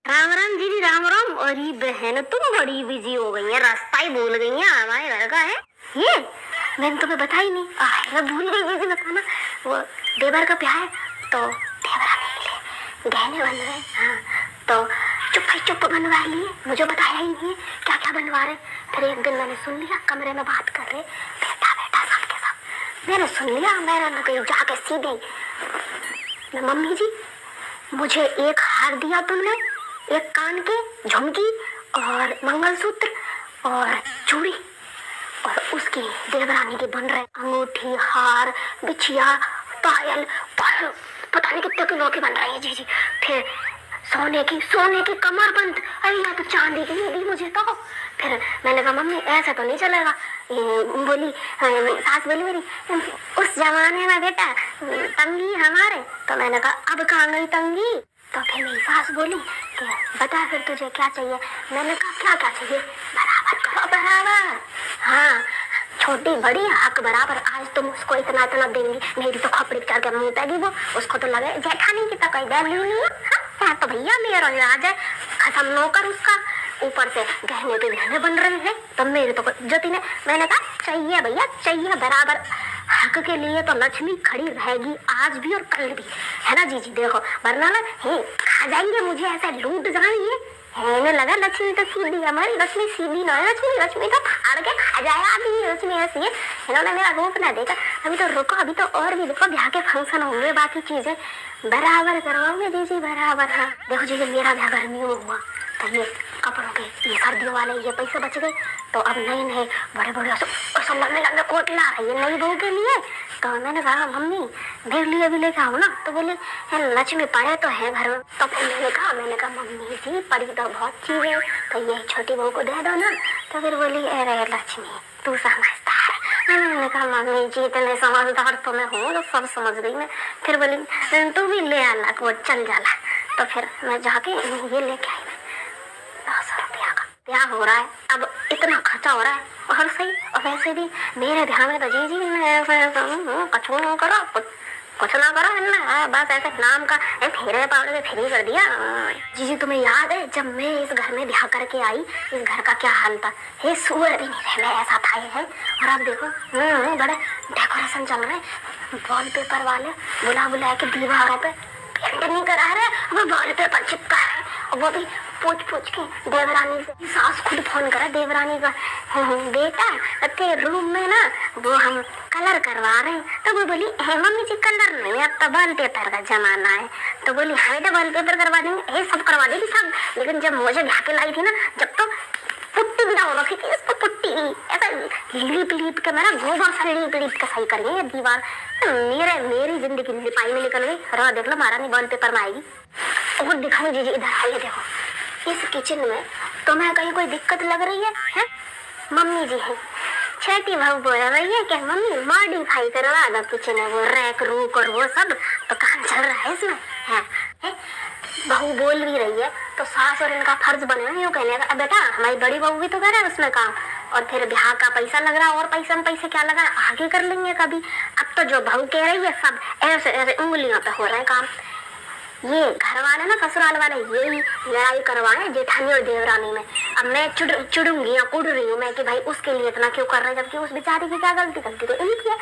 राम राम जी, राम राम। अरे बहन, तुम बड़ी बिजी हो गई है, रास्ता ही भूल गई है। हमारे घर का है ये, मैंने तुम्हें बताई नहीं। मैं भूल गई जी बताना। वो देवर का ब्याह है तो देवरा नहीं ले गहने बन रहे। हाँ तो चुप बनवा लिए, मुझे बताया ही नहीं क्या क्या बनवा रहे। फिर एक दिन मैंने सुन लिया, कमरे में बात कर रहे बेटा बेटा सबके सब। मैंने सुन लिया, मैंने कहीं जाके सीधे मम्मी जी मुझे एक हार दिया तुमने, एक कान के झुमकी और मंगलसूत्र और चूड़ी, और उसकी देवरानी के बन रहे अंगूठी हार बिछिया पायल पायल पता नहीं कितने किलो के बन रहे हैं जी। फिर सोने की कमरबंद, अरे या तो चांदी की दी मुझे तो। फिर मैंने कहा मम्मी ऐसा तो नहीं चलेगा। बोली सास बोली मेरी उस जमाने में बेटा तंगी हमारे। तो मैंने कहा अब कहाँ गई तंगी। तो फिर मेरी सास बोली कि बता फिर तुझे क्या चाहिए। मैंने कहा क्या चाहिए, बराबर करो बराबर। हाँ छोटी बड़ी हक बराबर। आज तुम उसको इतना देंगी, मेरी तो खोपड़ी चढ़ के मुंह पेगी वो। उसको तो लगे जेठानी की तो कोई वैल्यू नहीं है। तो भैया मेरा आज है खत्म नौकर उसका, ऊपर से गहने पे गहने बन रहे हैं। तो मेरे तो ज्योति ने, मैंने कहा चाहिए भैया चाहिए बराबर। हक के लिए तो लक्ष्मी खड़ी रहेगी आज भी और कल भी, है ना जी। देखो वरना ना खा जाएंगे मुझे, ऐसे लूट जाएंगे। हमें लगा लक्ष्मी तो सीधी, हमारी लक्ष्मी सीधी ना है। लक्ष्मी तो फाड़ के खा जाएगा अभी। लक्ष्मी ऐसी है, इन्होंने मेरा रूप ना देखा। अभी तो रुको, अभी तो और भी देखो ब्याह के फंक्शन होंगे, बाकी चीजें बराबर करवाओगे जी बराबर। हाँ देखो जी मेरा ब्याह गर्मियों में हुआ तो ये कपड़ों के ये सर्दियों वाले ये पैसे बच गए। तो अब नए बड़े लंबे कोट ला रही है नई बहू के लिए। तो मैंने कहा मम्मी मेरे लिए भी लेके आओ ना। तो बोली लक्ष्मी पड़े तो है घर में। तो फिर मैंने कहा मम्मी जी पड़ी तो बहुत चीज है, तो ये छोटी बहू को दे दो ना। तो फिर बोली अरे लक्ष्मी तू समझदार। मैंने कहा मम्मी जी इतने समझदार तो मैं हूँ, तो सब समझ गई मैं। फिर बोली तू भी ले आना कोट चल जाला। तो फिर मैं जाके ये लेके आई 900 रुपया का ब्याह हो रहा है। अब इतना खर्चा हो रहा है और सही, और वैसे भी मेरे ध्यान में तो जी कुछ ना करो है, बस ऐसे नाम का फेरे पावड़े में फ्री कर दिया। जी तुम्हें याद है जब मैं इस घर में ब्याह करके आई, इस घर का क्या हाल था। हे सुअर भी नहीं रहे ऐसा था है। और अब देखो बड़े डेकोरेशन चल रहे, वॉलपेपर वाले बुला के दीवारों पे पेंट नहीं करा रहे, वो वॉलपेपर चिपका है। और वो भी पूछ के देवरानी से। सास खुद फोन करा देवरानी का, बेटा तेरे रूम में ना वो हम कलर करवा रहे हैं। तो वो बोली मम्मी जी कलर नहीं, अब तो वॉलपेपर का जमाना है। तो बोली हाँ बेटा वॉलपेपर करवा देंगे, सब करवा देगी सब। लेकिन जब मुझे ब्याह के लाई थी ना, जब तो पुट्टी भी डाल रखी थी इसको, पुट्टी ऐसा लीप के मेरा गोबर सा लीप के सही कर गई दीवार। मेरी जिंदगी लिपाई में निकल गई। रहा देख लो महारानी वॉलपेपर में आएगी। और दिखाऊं जी इधर आइए देखो इस किचन में तो मैं कहीं कोई दिक्कत लग रही है? मम्मी जी है छोटी बहू बोल रही है क्या मम्मी मॉडिफाई करवा दो किचन में, वो रैक रूक और वो सब तो काम चल रहा है इसमें है? बहू बोल भी रही है तो सास और इनका फर्ज बने यूँ कहने का बेटा हमारी बड़ी बहू भी तो कर रहा है उसमें काम। और फिर ब्याह का पैसा लग रहा है, और पैसे क्या लगा आगे कर लेंगे कभी। अब तो जो बहू कह रही है सब ऐसे उंगलियों पे हो रहे हैं काम। ये घर वाले ना ससुराल वाले यही लड़ाई करवाए जेठानी और देवरानी में। अब मैं चिड़ूंगी या कुड़ रही हूँ मैं कि भाई उसके लिए इतना क्यों कर रहे हैं, जबकि उस बेचारी की क्या गलती तो इनकी है।